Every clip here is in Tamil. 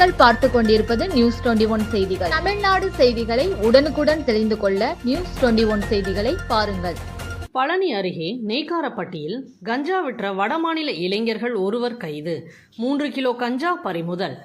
நீங்கள் பார்த்து கொண்டிருப்பது நியூஸ் 21 செய்திகள். தமிழ்நாடு செய்திகளை உடனுக்குடன் தெரிந்து கொள்ள நியூஸ் 21 செய்திகளை பாருங்கள். பழனி அருகே நெய்க்காரப்பட்டியில் கஞ்சா விற்ற வடமாநில இளைஞர்கள் ஒருவர் கைது. 3 கிலோ கஞ்சா பறிமுதல்.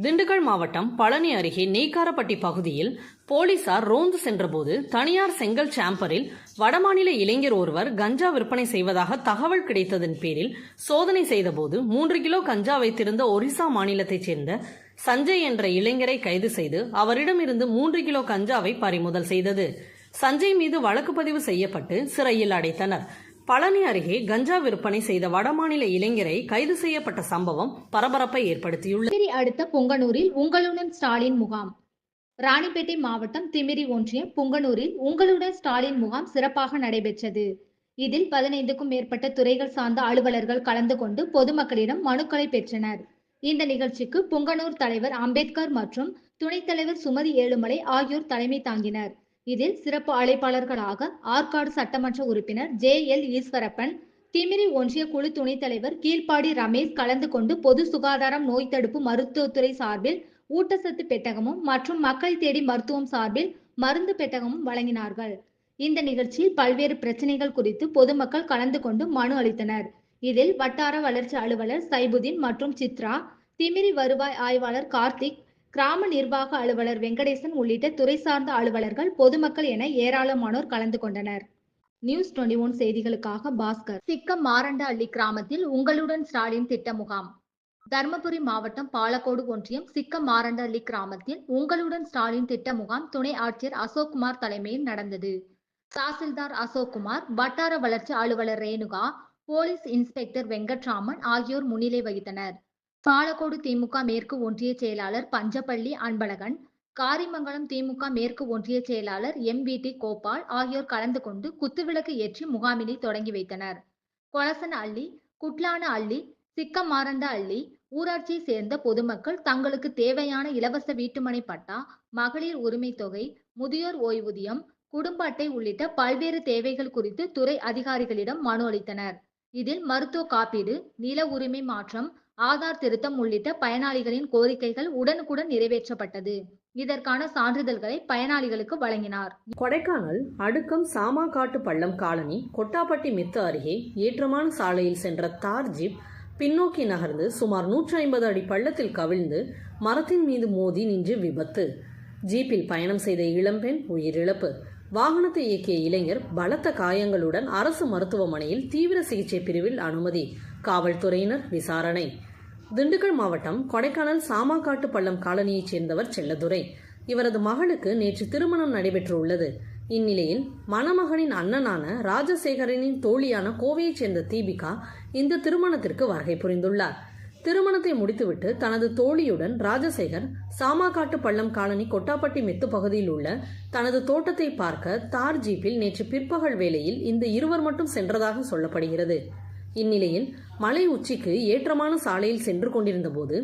திண்டுக்கல் மாவட்டம் பழனி அருகே நெய்க்காரப்பட்டி பகுதியில் போலீசார் ரோந்து சென்றபோது தனியார் செங்கல் சாம்பரில் வடமாநில இளைஞர் ஒருவர் கஞ்சா விற்பனை செய்வதாக தகவல் கிடைத்ததன் பேரில் சோதனை செய்தபோது 3 கிலோ கஞ்சா வைத்திருந்த ஒரிசா மாநிலத்தைச் சேர்ந்த சஞ்சய் என்ற இளைஞரை கைது செய்து அவரிடமிருந்து 3 கிலோ கஞ்சாவை பறிமுதல் செய்தது. சஞ்சய் மீது வழக்கு பதிவு செய்யப்பட்டு சிறையில் அடைத்தனர். பழனி அருகே கஞ்சா விற்பனை செய்த வடமாநில இளைஞரை கைது செய்யப்பட்ட சம்பவம் பரபரப்பை ஏற்படுத்தியுள்ளது. அடுத்த புங்கனூரில் உங்களுடன் ஸ்டாலின் முகாம். ராணிப்பேட்டை மாவட்டம் திமிரி ஒன்றியம் புங்கனூரில் உங்களுடன் ஸ்டாலின் முகாம் சிறப்பாக நடைபெற்றது. இதில் 15க்கும் மேற்பட்ட துறைகள் சார்ந்த அலுவலர்கள் கலந்து கொண்டு பொதுமக்களிடம் மனுக்களை பெற்றனர். இந்த நிகழ்ச்சிக்கு புங்கனூர் தலைவர் அம்பேத்கர் மற்றும் துணைத் தலைவர் சுமதி ஏழுமலை ஆகியோர் தலைமை தாங்கினர். இதில் சிறப்பு அழைப்பாளர்களாக ஆற்காடு சட்டமன்ற உறுப்பினர் JL ஈஸ்வரப்பன், திமிரி ஒன்றிய குழு துணைத் தலைவர் கீழ்ப்பாடி ரமேஷ் கலந்து கொண்டு பொது சுகாதாரம், நோய் தடுப்பு, மருத்துவத்துறை சார்பில் ஊட்டச்சத்து பெட்டகமும் மற்றும் மக்களை தேடி மருத்துவம் சார்பில் மருந்து பெட்டகமும் வழங்கினார்கள். இந்த நிகழ்ச்சியில் பல்வேறு பிரச்சனைகள் குறித்து பொதுமக்கள் கலந்து கொண்டு மனு அளித்தனர். இதில் வட்டார வளர்ச்சி அலுவலர் சைபுதீன் மற்றும் சித்ரா, திமிரி வருவாய் ஆய்வாளர் கார்த்திக், கிராம நிர்வாக அலுவலர் வெங்கடேசன் உள்ளிட்ட துறை சார்ந்த அலுவலர்கள், பொதுமக்கள் என ஏராளமானோர் கலந்து கொண்டனர். நியூஸ் 21 செய்திகளுக்காக பாஸ்கர். சிக்கம் மாரண்டஹள்ளி கிராமத்தில் உங்களுடன் ஸ்டாலின் திட்ட முகாம். தர்மபுரி மாவட்டம் பாலக்கோடு ஒன்றியம் சிக்கம் மாரண்டஹள்ளி கிராமத்தில் உங்களுடன் ஸ்டாலின் திட்ட முகாம் துணை ஆட்சியர் அசோக்குமார் தலைமையில் நடந்தது. தாசில்தார் அசோக்குமார், வட்டார வளர்ச்சி அலுவலர் ரேணுகா, போலீஸ் இன்ஸ்பெக்டர் வெங்கட்ராமன் ஆகியோர் முன்னிலை வகித்தனர். பாலக்கோடு திமுக மேற்கு ஒன்றிய செயலாளர் பஞ்சப்பள்ளி அன்பழகன், காரிமங்கலம் திமுக மேற்கு ஒன்றிய செயலாளர் MVT கோபால் ஆகியோர் கலந்து கொண்டு குத்துவிளக்கு ஏற்றி முகாமினை தொடங்கி வைத்தனர். கொலசன அள்ளி, குட்லான அள்ளி, சிக்கமாரண்ட அள்ளி ஊராட்சியை சேர்ந்த பொதுமக்கள் தங்களுக்கு தேவையான இலவச வீட்டுமனை பட்டா, மகளிர் உரிமை தொகை, முதியோர் ஓய்வூதியம், குடும்ப அட்டை உள்ளிட்ட பல்வேறு தேவைகள் குறித்து துறை அதிகாரிகளிடம் மனு அளித்தனர். இதில் மருத்துவ காப்பீடு, நில உரிமை மாற்றம், ஆதார் திருத்தம் உள்ளிட்ட பயனாளிகளின் கோரிக்கைகள் உடனுக்குடன் நிறைவேற்றப்பட்டது. இதற்கான சான்றிதழ்களை பயனாளிகளுக்கு வழங்கினார். கொடைக்கானல் அடுக்கம் சாமாக்காட்டு பள்ளம் காலனி கொட்டாப்பட்டி மித்து அருகே ஏற்றமான சாலையில் சென்ற தார் ஜீப் பின்னோக்கி நகர்ந்து சுமார் 150 அடி பள்ளத்தில் கவிழ்ந்து மரத்தின் மீது மோதி நின்று விபத்து. ஜீப்பில் பயணம் செய்த இளம்பெண் உயிரிழப்பு. வாகனத்தை இயக்கிய இளைஞர் பலத்த காயங்களுடன் அரசு மருத்துவமனையில் தீவிர சிகிச்சை பிரிவில் அனுமதி. காவல்துறையினர் விசாரணை. திண்டுக்கல் மாவட்டம் கொடைக்கானல் சாமாக்காட்டு பள்ளம் காலனியைச் சேர்ந்தவர் செல்லதுரை. இவரது மகளுக்கு நேற்று திருமணம் நடைபெற்றுள்ளது. இந்நிலையில் மணமகனின் அண்ணனான ராஜசேகரனின் தோழியான கோவையைச் சேர்ந்த தீபிகா இந்த திருமணத்திற்கு வருகை புரிந்துள்ளார். திருமணத்தை முடித்துவிட்டு தனது தோழியுடன் ராஜசேகர் சாமாக்காட்டு பள்ளம் காலனி கொட்டாப்பட்டி மெத்து பகுதியில் உள்ள தனது தோட்டத்தை பார்க்க தார் ஜீப்பில் நேற்று பிற்பகல் வேளையில் இந்த இருவர் மட்டும் சென்றதாக சொல்லப்படுகிறது. இந்நிலையில் மலை உச்சிக்கு ஏற்றமான சாலையில் சென்று கொண்டிருந்த போது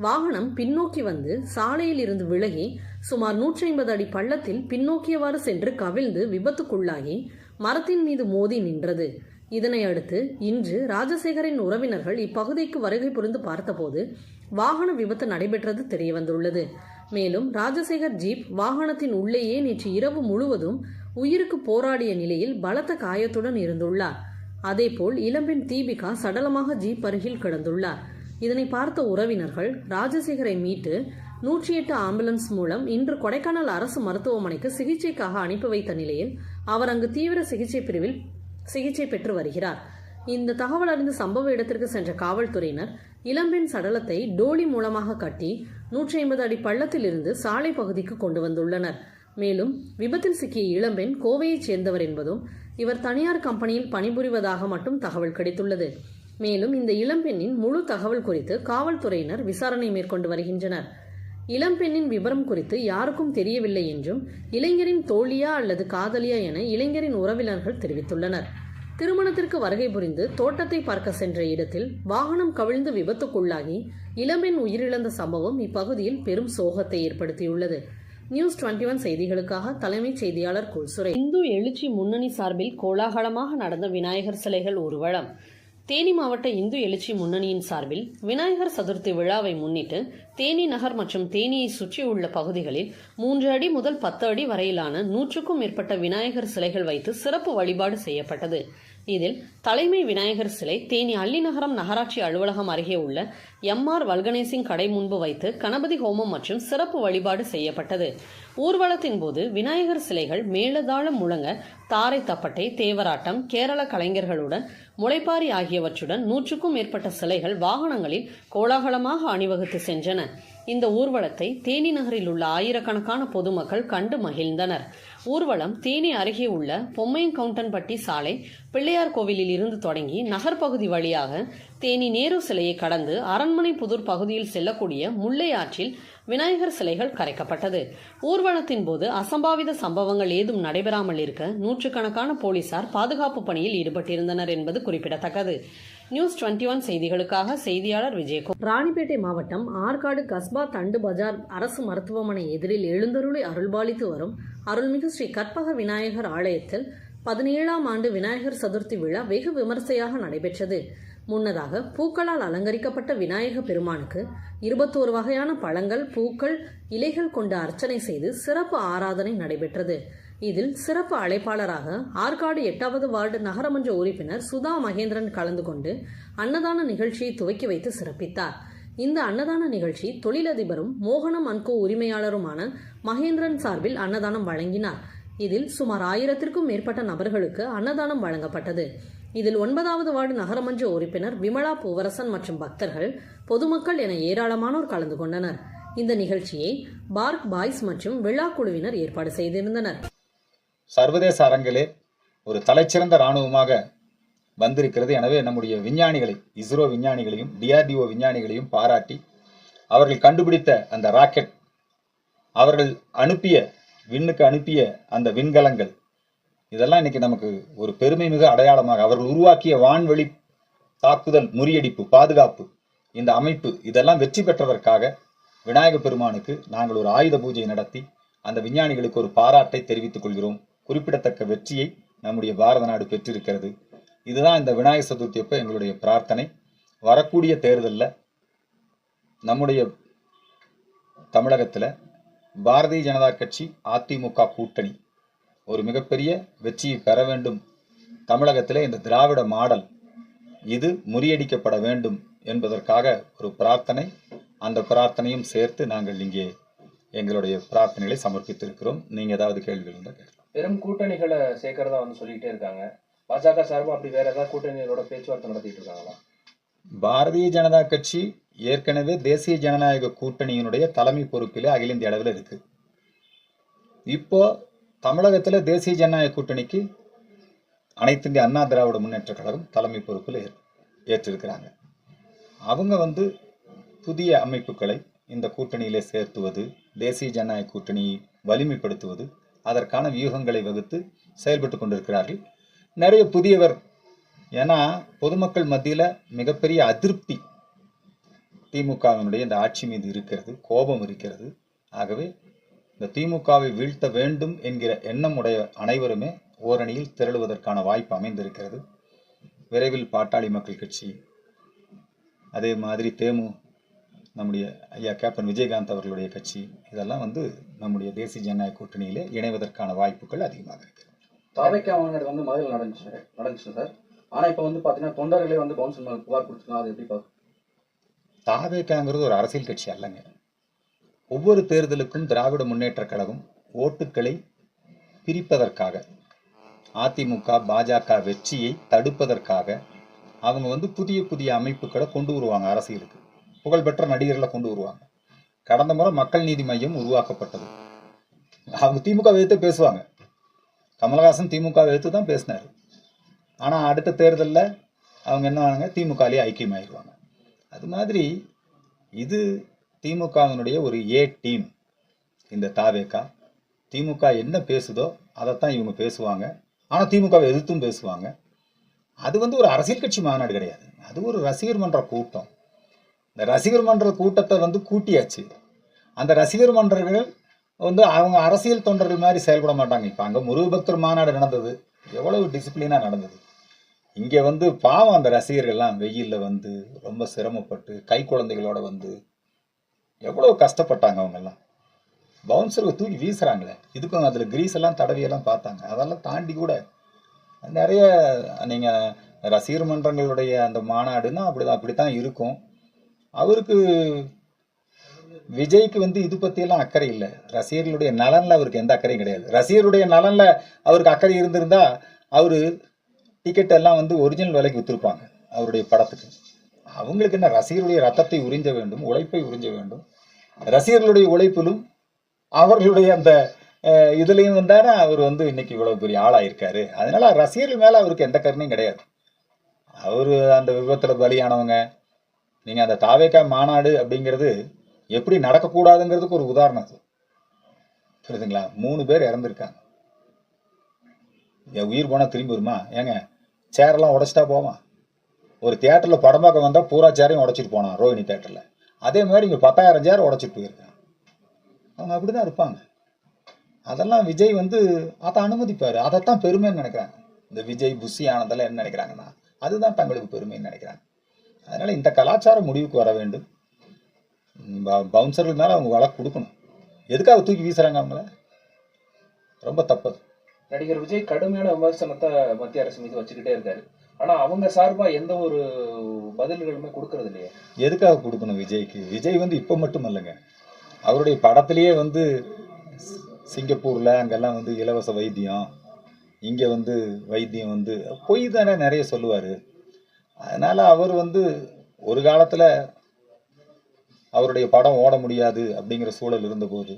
வாகனம் பின்னோக்கி வந்து சாலையில் இருந்து விலகி சுமார் 150 அடி பள்ளத்தில் பின்னோக்கியவாறு சென்று கவிழ்ந்து விபத்துக்குள்ளாகி மரத்தின் மீது மோதி நின்றது. இதனை அடுத்து இன்று ராஜசேகரின் உறவினர்கள் இப்பகுதிக்கு வருகை புரிந்து பார்த்தபோது வாகன விபத்து நடைபெற்றது தெரியவந்துள்ளது. மேலும் ராஜசேகர் ஜீப் வாகனத்தின் உள்ளேயே நேற்று இரவு முழுவதும் உயிருக்கு போராடிய நிலையில் பலத்த காயத்துடன் இருந்துள்ளார். அதேபோல் இளம்பெண் தீபிகா சடலமாக ஜீப் அருகில் கிடந்துள்ளார். இதனை பார்த்த உறவினர்கள் ராஜசேகரை மீட்டு 108 ஆம்புலன்ஸ் மூலம் இன்று கொடைக்கானல் அரசு மருத்துவமனைக்கு சிகிச்சைக்காக அனுப்பி வைத்த நிலையில் அவர் அங்கு தீவிர சிகிச்சை பிரிவில் சிகிச்சை பெற்று வருகிறார். இந்த தகவல் அறிந்து சம்பவ இடத்திற்கு சென்ற காவல்துறையினர் இளம்பெண் சடலத்தை டோலி மூலமாக கட்டி 150 அடி பள்ளத்தில் இருந்து சாலை பகுதிக்கு கொண்டு வந்துள்ளனர். மேலும் விபத்தில் சிக்கிய இளம்பெண் கோவையைச் சேர்ந்தவர் என்பதும் இவர் தனியார் கம்பெனியில் பணிபுரிவதாக மட்டும் தகவல் கிடைத்துள்ளது. மேலும் இந்த இளம்பெண்ணின் முழு தகவல் குறித்து காவல்துறையினர் விசாரணை மேற்கொண்டு வருகின்றனர். இளம்பெண்ணின் விவரம் குறித்து யாருக்கும் தெரியவில்லை என்றும் இளைஞரின் தோழியா அல்லது காதலியா என இளைஞரின் உறவினர்கள் தெரிவித்துள்ளனர். திருமணத்திற்கு வருகை புரிந்து தோட்டத்தை பார்க்க சென்ற இடத்தில் வாகனம் கவிழ்ந்து விபத்துக்குள்ளாகி இளம்பெண் உயிரிழந்த சம்பவம் இப்பகுதியில் பெரும் சோகத்தை ஏற்படுத்தியுள்ளது. நியூஸ் 21 செய்திகளுக்காக தலைமைச் செய்தியாளர் குல்சுரை. இந்து எழுச்சி முன்னணி சார்பில் கோலாகலமாக நடந்த விநாயகர் சிலைகள் ஊர்வலம். தேனி மாவட்ட இந்து எழுச்சி முன்னணியின் சார்பில் விநாயகர் சதுர்த்தி விழாவை முன்னிட்டு தேனி நகர் மற்றும் தேனியை சுற்றியுள்ள பகுதிகளில் 3 அடி முதல் 10 அடி வரையிலான 100க்கும் மேற்பட்ட விநாயகர் சிலைகள் வைத்து சிறப்பு வழிபாடு செய்யப்பட்டது. இதில் தலைமை விநாயகர் சிலை தேனி அள்ளிநகரம் நகராட்சி அலுவலகம் அருகே உள்ள எம்.ஆர். வல்கணேசிங் கடை முன்பு வைத்து கணபதி ஹோமம் மற்றும் சிறப்பு வழிபாடு செய்யப்பட்டது. ஊர்வலத்தின் போது விநாயகர் சிலைகள் மேளதாளம் முழங்க தாரை தப்பட்டை, தேவராட்டம், கேரள கலைஞர்களுடன் முளைப்பாரி ஆகியவற்றுடன் 100க்கும் மேற்பட்ட சிலைகள் வாகனங்களில் கோலாகலமாக அணிவகுத்து சென்றன. இந்த ஊர்வலத்தை தேனி நகரில் உள்ள ஆயிரக்கணக்கான பொதுமக்கள் கண்டு மகிழ்ந்தனர். ஊர்வலம் தேனி அருகே உள்ள பொம்மையங்கவுண்டன்பட்டி சாலை பிள்ளையார் கோவிலில் இருந்து தொடங்கி நகர்பகுதி வழியாக தேனி நேரு சிலையை கடந்து அரண்மனை புதூர் பகுதியில் செல்லக்கூடிய முல்லை ஆற்றில் விநாயகர் சிலைகள் கரைக்கப்பட்டது. ஊர்வலத்தின் போது அசம்பாவித சம்பவங்கள் ஏதும் நடைபெறாமல் இருக்க நூற்றுக்கணக்கான போலீசார் பாதுகாப்பு பணியில் ஈடுபட்டிருந்தனர் என்பது குறிப்பிடத்தக்கது. நியூஸ் 21 செய்திகளுக்காக செய்தியாளர் விஜயகுமார். ராணிப்பேட்டை மாவட்டம் ஆற்காடு கஸ்பா தண்டு பஜார் அரசு மருத்துவமனை எதிரில் எழுந்தருளி அருள்பாலித்து வரும் அருள்மிகு ஸ்ரீ கற்பக விநாயகர் ஆலயத்தில் 17ஆம் ஆண்டு விநாயகர் சதுர்த்தி விழா வெகு விமர்சையாக நடைபெற்றது. முன்னதாக பூக்களால் அலங்கரிக்கப்பட்ட விநாயக பெருமானுக்கு 21 வகையான பழங்கள், பூக்கள், இலைகள் கொண்டு அர்ச்சனை செய்து சிறப்பு ஆராதனை நடைபெற்றது. இதில் சிறப்பு அழைப்பாளராக ஆற்காடு 8வது வார்டு நகரமன்ற உறுப்பினர் சுதா மகேந்திரன் கலந்து கொண்டு அன்னதான நிகழ்ச்சியை துவக்கி வைத்து சிறப்பித்தார். இந்த அன்னதான நிகழ்ச்சி தொழிலதிபரும் மோகனம் அன்கோ உரிமையாளருமான மகேந்திரன் சார்பில் அன்னதானம் வழங்கினார். இதில் சுமார் 1000க்கும் மேற்பட்ட நபர்களுக்கு அன்னதானம் வழங்கப்பட்டது. இதில் 9வது வார்டு நகரமன்ற உறுப்பினர் விமலா பூவரசன் மற்றும் பக்தர்கள், பொதுமக்கள் என ஏராளமானோர் கலந்து கொண்டனர். இந்த நிகழ்ச்சியை பார்க் பாய்ஸ் மற்றும் விழா குழுவினர் ஏற்பாடு செய்திருந்தனர். சர்வதேச அரங்கிலே ஒரு தலைச்சிறந்த இராணுவமாக வந்திருக்கிறது. எனவே நம்முடைய விஞ்ஞானிகளை, இஸ்ரோ விஞ்ஞானிகளையும் DRDO விஞ்ஞானிகளையும் பாராட்டி அவர்கள் கண்டுபிடித்த அந்த ராக்கெட், அவர்கள் விண்ணுக்கு அனுப்பிய அந்த விண்கலங்கள், இதெல்லாம் இன்னைக்கு நமக்கு ஒரு பெருமை மிகு அடையாளமாக, அவர்கள் உருவாக்கிய வான்வெளி தாக்குதல், முறியடிப்பு, பாதுகாப்பு, இந்த அமைப்பு, இதெல்லாம் வெற்றி பெற்றதற்காக விநாயக பெருமானுக்கு நாங்கள் ஒரு ஆயுத பூஜை நடத்தி அந்த விஞ்ஞானிகளுக்கு ஒரு பாராட்டை தெரிவித்துக் கொள்கிறோம். குறிப்பிடத்தக்க வெற்றியை நம்முடைய பாரத நாடு பெற்றிருக்கிறது. இதுதான் இந்த விநாயகர் சதுர்த்தி அப்ப எங்களுடைய பிரார்த்தனை. வரக்கூடிய தேர்தலில் நம்முடைய தமிழகத்தில் பாரதிய ஜனதா கட்சி அதிமுக கூட்டணி ஒரு மிகப்பெரிய வெற்றியை பெற வேண்டும். தமிழகத்திலே இந்த திராவிட மாடல் இது முறியடிக்கப்பட வேண்டும் என்பதற்காக ஒரு பிரார்த்தனை. அந்த பிரார்த்தனையும் சேர்த்து நாங்கள் இங்கே எங்களுடைய பிரார்த்தனைகளை சமர்ப்பித்திருக்கிறோம். நீங்க ஏதாவது கேள்விகள் இருந்தால் கேட்கலாம். பெரும் கூட்டணிகளை சேர்க்கிறதா சொல்லிக்கிட்டே இருக்காங்க. பாஜக சார்பு அப்படி வேற ஏதாவது கூட்டணிகளோட பேச்சுவார்த்தை நடத்திட்டு இருக்காங்களா? பாரதிய ஜனதா கட்சி ஏற்கனவே தேசிய ஜனநாயக கூட்டணியினுடைய தலைமை பொறுப்பிலே அகில இந்திய அளவில் இருக்கு. இப்போ தமிழகத்தில் தேசிய ஜனநாயக கூட்டணிக்கு அனைத்து இந்திய அண்ணா திராவிட முன்னேற்ற கழகம் தலைமை பொறுப்பில் ஏற்றிருக்கிறாங்க. அவங்க புதிய அமைப்புகளை இந்த கூட்டணியிலே சேர்த்துவது, தேசிய ஜனநாயக கூட்டணியை வலிமைப்படுத்துவது, அதற்கான வியூகங்களை வகுத்து செயல்பட்டு கொண்டிருக்கிறார்கள். நிறைய புதியவர், ஏன்னா பொதுமக்கள் மத்தியில் மிகப்பெரிய அதிருப்தி திமுகவினுடைய இந்த ஆட்சி மீது இருக்கிறது, கோபம் இருக்கிறது. ஆகவே இந்த திமுகவை வீழ்த்த வேண்டும் என்கிற எண்ணம் உடைய அனைவருமே ஓரணியில் திரளுவதற்கான வாய்ப்பு அமைந்திருக்கிறது. விரைவில் பாட்டாளி மக்கள் கட்சி, அதே மாதிரி நம்முடைய ஐயா கேப்டன் விஜயகாந்த் அவர்களுடைய கட்சி, இதெல்லாம் நம்முடைய தேசிய ஜனநாயக கூட்டணியிலே இணைவதற்கான வாய்ப்புகள் அதிகமாக இருக்கிறது. தாவேக்கா மதுரையில் நடந்துச்சு சார். ஆனால் இப்போ பார்த்தீங்கன்னா தொண்டர்களே கவுன்சில் மேலே புகார் கொடுத்துருக்காங்க. அது எப்படி பார்க்க? தாவேக்காங்கிறது ஒரு அரசியல் கட்சி அல்லங்க. ஒவ்வொரு தேர்தலுக்கும் திராவிட முன்னேற்ற கழகம் ஓட்டுக்களை பிரிப்பதற்காக, அதிமுக பாஜக வெற்றியை தடுப்பதற்காக அவங்க புதிய புதிய அமைப்புகளை கொண்டு வருவாங்க. அரசியலுக்கு புகழ்பெற்ற நடிகர்களை கொண்டு வருவாங்க. கடந்த முறை மக்கள் நீதி மையம் உருவாக்கப்பட்டது. அவங்க திமுக எதிர்த்து பேசுவாங்க. கமலஹாசன் திமுக எதிர்த்து தான் பேசினார். ஆனால் அடுத்த தேர்தலில் அவங்க என்ன ஆனாங்க, திமுகலேயே ஐக்கியமாயிருவாங்க. அது மாதிரி இது திமுகவினுடைய ஒரு டீம். இந்த தாவேக்கா திமுக என்ன பேசுதோ அதைத்தான் இவங்க பேசுவாங்க. ஆனால் திமுகவை எதிர்த்தும் பேசுவாங்க. அது ஒரு அரசியல் கட்சி மாநாடு கிடையாது. அது ஒரு ரசிகர் மன்ற கூட்டம். இந்த ரசிகர் மன்ற கூட்டத்தை கூட்டியாச்சு. அந்த ரசிகர் மன்றங்கள் அவங்க அரசியல் தொண்டர்கள் மாதிரி செயல்பட மாட்டாங்க. இப்போ அங்கே முருகபக்தர் மாநாடு நடந்தது, எவ்வளவு டிசிப்ளினாக நடந்தது. இங்கே வந்து பாவம் அந்த ரசிகர்கள்லாம் வெயிலில் வந்து ரொம்ப சிரமப்பட்டு கை குழந்தைகளோட வந்து எவ்வளோ கஷ்டப்பட்டாங்க அவங்கெல்லாம். பவுன்சருக்கு தூக்கி வீசுறாங்களே, இதுக்கும் அதில் கிரீஸ் எல்லாம் தடவியெல்லாம் பார்த்தாங்க. அதெல்லாம் தாண்டி கூட நிறைய நீங்கள் ரசிகர் மன்றங்களுடைய அந்த மாநாடுன்னா அப்படித்தான் இருக்கும். அவருக்கு விஜய்க்கு வந்து இது பற்றியெல்லாம் அக்கறை இல்லை. ரசிகர்களுடைய நலனில் அவருக்கு எந்த அக்கறையும் கிடையாது. ரசிகருடைய நலனில் அவருக்கு அக்கறை இருந்திருந்தா அவர் டிக்கெட் எல்லாம் வந்து ஒரிஜினல் விலைக்கு விற்றுருப்பாங்க அவருடைய படத்துக்கு. அவங்களுக்கு என்ன, ரசிகருடைய ரத்தத்தை உறிஞ்ச வேண்டும், உழைப்பை உறிஞ்ச வேண்டும். ரசிகர்களுடைய உழைப்பிலும் அவர்களுடைய அந்த இதுலேயும் வந்தானே அவர் வந்து இன்னைக்கு இவ்வளோ பெரிய ஆளாயிருக்காரு. அதனால ரசிகர்கள் மேலே அவருக்கு எந்த கருணையும் கிடையாது. அவர் அந்த விபத்தில் பலியானவங்க, நீங்கள் அந்த தாவேகா மாநாடு அப்படிங்கிறது எப்படி நடக்கக்கூடாதுங்கிறதுக்கு ஒரு உதாரணம் அது. புரியுதுங்களா? 3 பேர் இறந்துருக்காங்க. என் உயிர் போனால் திரும்பி வருமா? ஏங்க, சேரெல்லாம் உடைச்சிட்டா போமா? ஒரு தியேட்டரில் படம் பார்க்க வந்தால் பூரா சேரையும் உடைச்சிட்டு போனான் ரோஹிணி தேட்டரில். அதே மாதிரி இங்கே 10,000 சேர் உடைச்சிட்டு போயிருக்காங்க. அவங்க அப்படி தான் இருப்பாங்க. அதெல்லாம் விஜய் வந்து அதை அனுமதிப்பார். அதைத்தான் பெருமைன்னு நினைக்கிறாங்க. இந்த விஜய் புஷி ஆனதெல்லாம் என்ன நினைக்கிறாங்கன்னா அதுதான் தங்களுக்கு பெருமைன்னு நினைக்கிறாங்க. அதனால் இந்த கலாச்சாரம் முடிவுக்கு வர வேண்டும். பவுன்சர்கள் மேலே அவங்க வழக்கு கொடுக்கணும். எதுக்காக தூக்கி வீசுறாங்க அவங்கள? ரொம்ப தப்பு. நடிகர் விஜய் கடுமையான விமர்சனத்தை மத்திய அரசு மீது வச்சுக்கிட்டே இருக்காரு. ஆனா அவங்க சார்பா எந்த ஒரு பதில்களுமே கொடுக்கறது இல்லையே. எதுக்காக கொடுக்கணும் விஜய்க்கு? விஜய் வந்து இப்போ மட்டும் இல்லைங்க, அவருடைய படத்திலேயே வந்து சிங்கப்பூரில் அங்கெல்லாம் வந்து இலவச வைத்தியம், இங்கே வந்து வைத்தியம் வந்து பொய் தானே நிறைய சொல்லுவார். அதனால் அவர் வந்து ஒரு காலத்தில் அவருடைய படம் ஓட முடியாது அப்படிங்கிற சூழல் இருந்தபோது,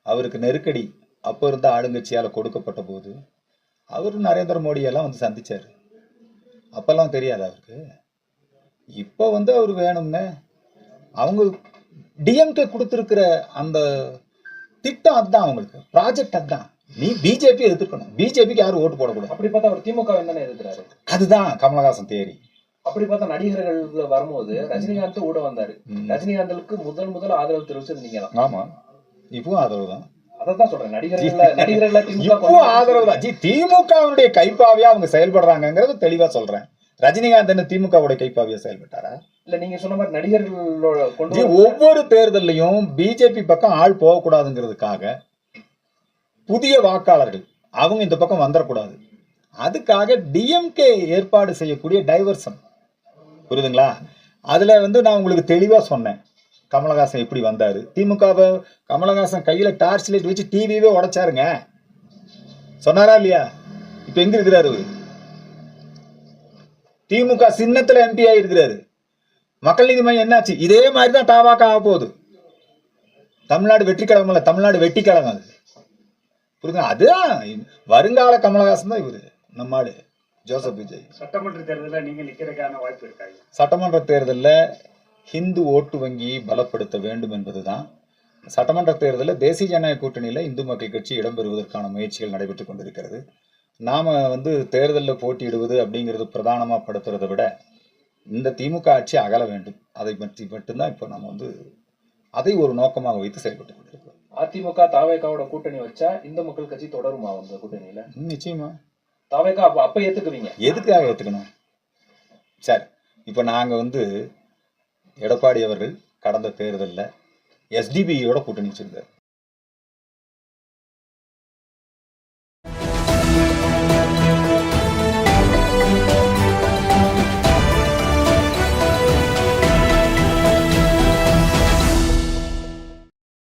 அவருக்கு நெருக்கடி அப்போ இருந்த ஆளுங்கட்சியால் கொடுக்கப்பட்ட போது அவர் நரேந்திர மோடியெல்லாம் வந்து சந்தித்தார். அப்போல்லாம் தெரியாது அவருக்கு. இப்போ வந்து அவர் வேணும்னு அவங்க டிஎம்கே கொடுத்துருக்கிற அந்த திட்டம் அதுதான், அவங்களுக்கு ப்ராஜெக்ட் அதுதான். நீ பிஜேபி எதிர்க்கணும், பிஜேபிக்கு யாரும் ஓட்டு போடக்கூடாது. அப்படி பார்த்தா அவர் திமுக தானே எதிர்க்கிறாரு. அதுதான் கமலஹாசன் தேரி. அப்படி பார்த்தா நடிகர்கள் வரும்போது ரஜினிகாந்த் கூட வந்தாரு. ரஜினிகாந்துக்கு முதல் ஆதரவு தெரிவிச்சது நீங்க தான். ஆமா, இப்பவும் ஆதரவு தான். அதான் சொல்றேன், நடிகர்களை இப்போ ஆதரவு தான். திமுகவுடைய கைப்பாவியா அவங்க செயல்படுறாங்கிறது தெளிவா சொல்றேன். ரஜினிகாந்த் என்ன திமுகவுடைய கைப்பாவியா செயல்பட்டாரா? இல்ல, நீங்க சொன்ன மாதிரி நடிகர்களோட கொண்டு ஒவ்வொரு தேர்தலையும் பிஜேபி பக்கம் ஆள் போகக்கூடாதுங்கிறதுக்காக புதிய வாக்காளர்கள் அவங்க இந்த பக்கம் வந்துடக்கூடாது, அதுக்காக டிஎம்கே ஏற்பாடு செய்யக்கூடிய டைவர்சன். புரியுதுங்களா? அதுல வந்து நான் உங்களுக்கு தெளிவா சொன்னேன் கமலஹாசன் எப்படி வந்தாரு. திமுகவை கமலஹாசன் கையில டார்ச் லைட் வச்சு டிவியே உடைச்சாருங்க, சொன்னாரா இல்லையா? இப்ப எங்க இருக்கிறாரு? திமுக சின்னத்துல எம்பி ஆயிருக்கிறாரு. மக்கள் நீதி மையம் என்னாச்சு? இதே மாதிரிதான் தாவாக்கா ஆக போகுது. தமிழ்நாடு வெற்றி கழகம் இல்ல, தமிழ்நாடு வெட்டி கழகம் அது. புரியுது? அதுதான் வருங்கால கமலஹாசன் தான் இவரு, நம்மாடு ஜோசப் விஜய். சட்டமன்ற தேர்தலில் நீங்க நிக்கிறதுக்கான வாய்ப்பு இருக்காங்க. சட்டமன்ற தேர்தலில் ஹிந்து ஓட்டு வங்கியை பலப்படுத்த வேண்டும் என்பதுதான். சட்டமன்ற தேர்தலில் தேசிய ஜனநாயக கூட்டணியில் இந்து மக்கள் கட்சி இடம்பெறுவதற்கான முயற்சிகள் நடைபெற்று கொண்டிருக்கிறது. நாம் வந்து தேர்தலில் போட்டியிடுவது அப்படிங்கிறது பிரதானமாக படுத்துறதை விட இந்த திமுக ஆட்சி அகல வேண்டும், அதை பற்றி மட்டும்தான் இப்போ நம்ம வந்து அதை ஒரு நோக்கமாக வைத்து செயல்பட்டு கொண்டிருக்கிறோம். அதிமுக தாவேகாவோட கூட்டணி வச்சா இந்து மக்கள் கட்சி தொடருமா அந்த கூட்டணியில? நிச்சயமா. தாவேகா அப்ப ஏத்துக்குவீங்க? எதுக்காக ஏத்துக்கணும்? சரி, இப்போ நாங்கள் வந்து எடப்பாடி அவர்கள் கடந்த தேர்தலில் எஸ்டிபியோட கூட்டணி வச்சிருந்தார்.